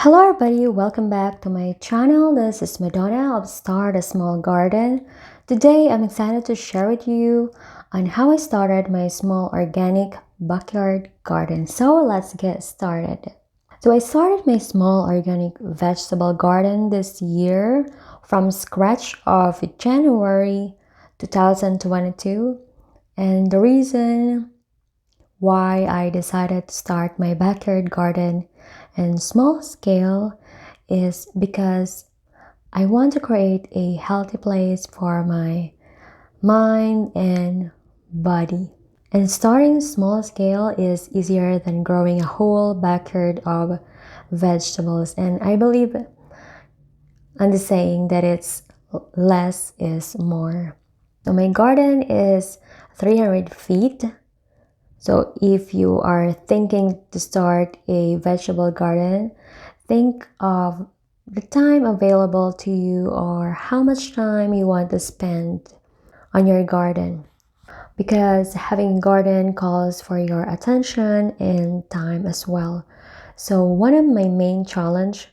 Hello everybody, welcome back to my channel. This is Madonna of Start a Small Garden. Today I'm excited to share with you on how I started my small organic backyard garden. So let's get started. So I started my small organic vegetable garden this year from scratch of January 2022, and the reason why I decided to start my backyard garden in small scale is because I want to create a healthy place for my mind and body. And starting small scale is easier than growing a whole backyard of vegetables. And I believe in the saying that it's less is more. So my garden is 300 feet. So if you are thinking to start a vegetable garden, think of the time available to you or how much time you want to spend on your garden. Because having a garden calls for your attention and time as well. So one of my main challenge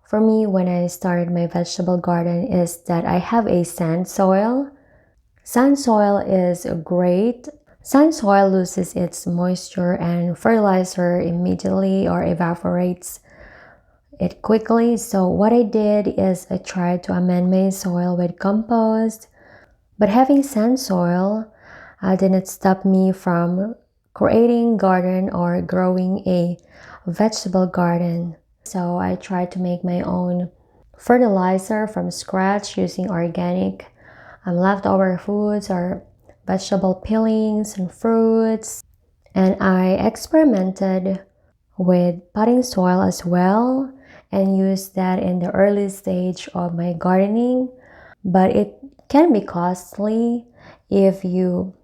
for me when I started my vegetable garden is that I have a sand soil. Sand soil is great. Sand soil loses its moisture and fertilizer immediately or evaporates it quickly. So what I did is I tried to amend my soil with compost. But having sand soil didn't stop me from creating garden or growing a vegetable garden. So I tried to make my own fertilizer from scratch using organic leftover foods or vegetable peelings and fruits. And I experimented with potting soil as well and used that in the early stage of my gardening. But it can be costly if you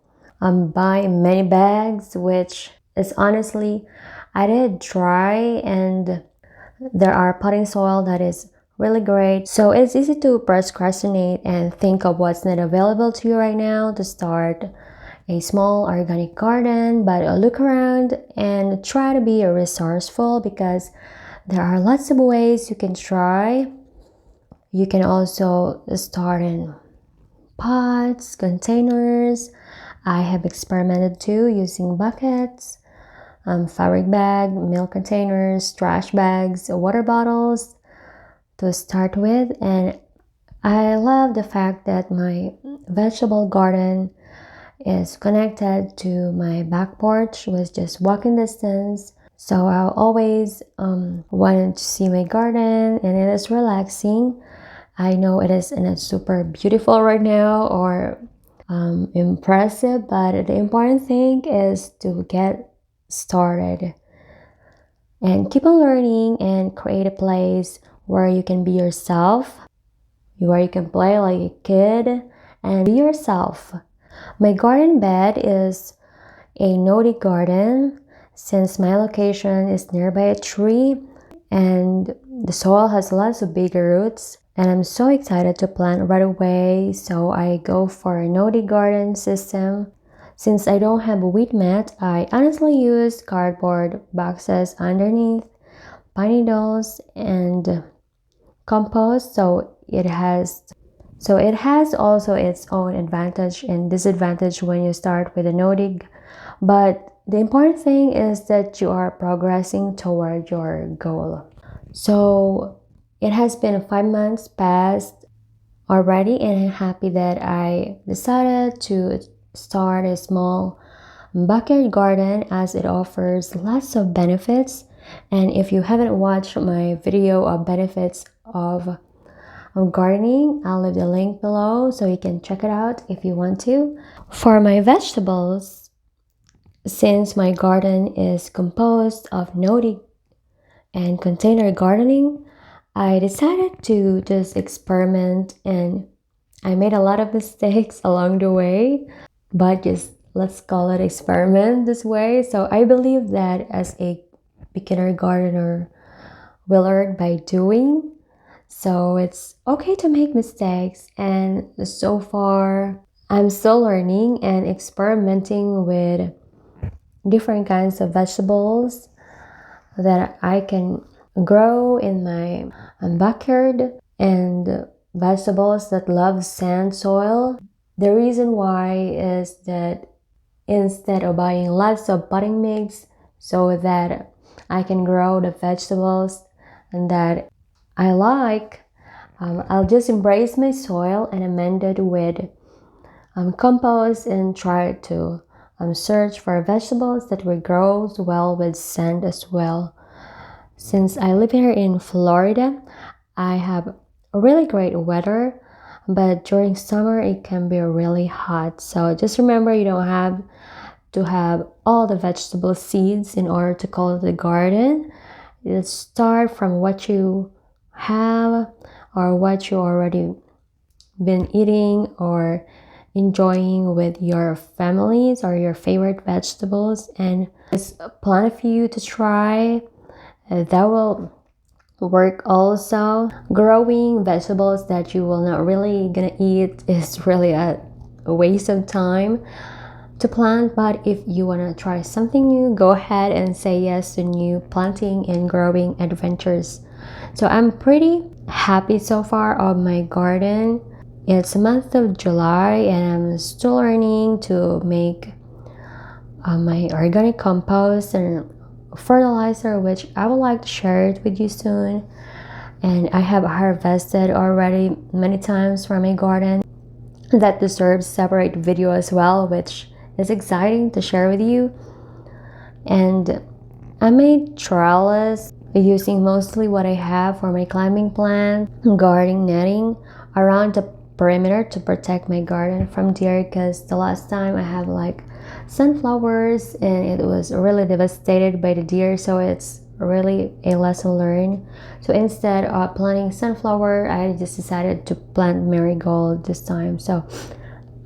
buy many bags, which is honestly, I did try, and there are potting soil that is really great. So it's easy to procrastinate and think of what's not available to you right now to start a small organic garden, but look around and try to be resourceful because there are lots of ways you can try. You can also start in pots, containers. I have experimented too using buckets, fabric bag, milk containers, trash bags, water bottles to start with. And I love the fact that my vegetable garden is connected to my back porch with just walking distance. So I always wanted to see my garden, and it is relaxing. I know it is not super beautiful right now or impressive, but the important thing is to get started and keep on learning and create a place where you can be yourself, where you can play like a kid and be yourself. My garden bed is a no-dig garden since my location is nearby a tree and the soil has lots of big roots, and I'm so excited to plant right away. So I go for a no-dig garden system. Since I don't have a weed mat, I honestly use cardboard boxes underneath, pine needles, and compost. So it has also its own advantage and disadvantage when you start with a no-dig. But the important thing is that you are progressing toward your goal. So it has been 5 months past already, and I'm happy that I decided to start a small backyard garden as it offers lots of benefits. And if you haven't watched my video of benefits of gardening, I'll leave the link below so you can check it out if you want to. For my vegetables, since my garden is composed of no-dig and container gardening, I decided to just experiment, and I made a lot of mistakes along the way, but just let's call it experiment this way. So I believe that as a beginner gardener, we learn by doing. So it's okay to make mistakes, and so far I'm still learning and experimenting with different kinds of vegetables that I can grow in my backyard, and vegetables that love sand soil. The reason why is that instead of buying lots of potting mix, so that I can grow the vegetables and that I like, I'll just embrace my soil and amend it with compost and try to search for vegetables that will grow well with sand as well. Since I live here in Florida, I have a really great weather, but during summer it can be really hot. So just remember, you don't have to have all the vegetable seeds in order to call it a garden. You start from what you have or what you already been eating or enjoying with your families or your favorite vegetables, and just plant a few to try. That will work also. Growing vegetables that you will not really gonna eat is really a waste of time to plant, but if you want to try something new, go ahead and say yes to new planting and growing adventures. So I'm pretty happy so far of my garden. It's the month of July and I'm still learning to make my organic compost and fertilizer, which I would like to share it with you soon. And I have harvested already many times from my garden that deserves separate video as well, which is exciting to share with you. And I made trellis using mostly what I have for my climbing plant, garden netting around the perimeter to protect my garden from deer, because the last time I had like sunflowers and it was really devastated by the deer, so it's really a lesson learned. So instead of planting sunflower, I just decided to plant marigold this time. So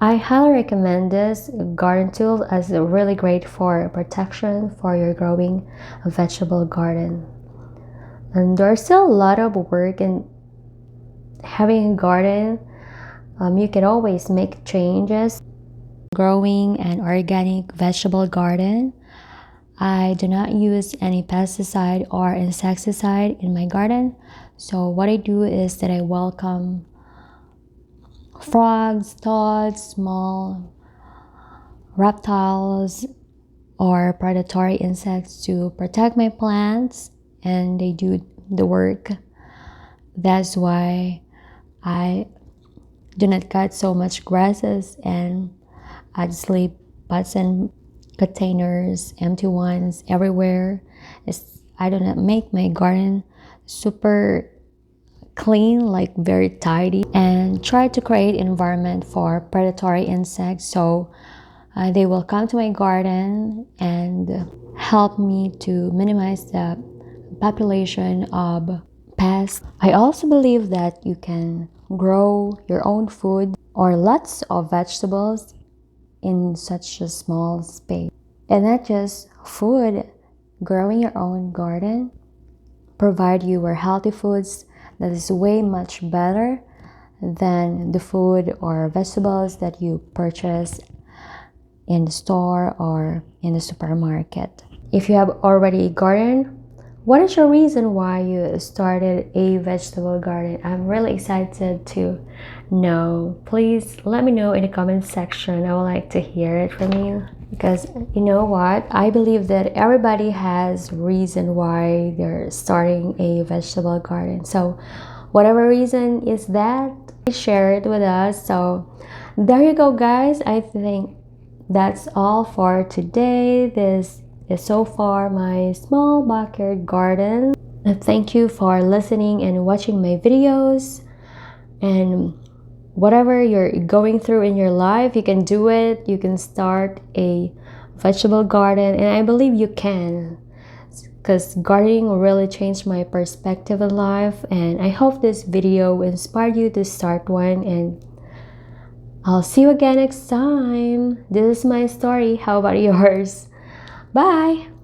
I highly recommend this garden tool as really great for protection for your growing a vegetable garden. And there's still a lot of work in having a garden. You can always make changes. Growing an organic vegetable garden, I do not use any pesticide or insecticide in my garden. So what I do is that I welcome frogs, toads, small reptiles, or predatory insects to protect my plants, and they do the work. That's why I do not cut so much grasses, and I just leave pots and containers, empty ones everywhere. I do not make my garden super clean, like very tidy, and try to create environment for predatory insects, so they will come to my garden and help me to minimize the population of pests. I also believe that you can grow your own food or lots of vegetables in such a small space, and not just food. Growing your own garden provide you with healthy foods that is way much better than the food or vegetables that you purchase in the store or in the supermarket. If you have already a garden, what is your reason why you started a vegetable garden? I'm really excited to know. Please let me know in the comment section. I would like to hear it from you, because you know what, I believe that everybody has reason why they're starting a vegetable garden. So whatever reason is that, share it with us. So there you go, guys. I think that's all for today. This is so far my small backyard garden. Thank you for listening and watching my videos. And whatever you're going through in your life, you can do it. You can start a vegetable garden, and I believe you can, because gardening really changed my perspective in life. And I hope this video inspired you to start one, and I'll see you again next time. This is my story. How about yours? Bye!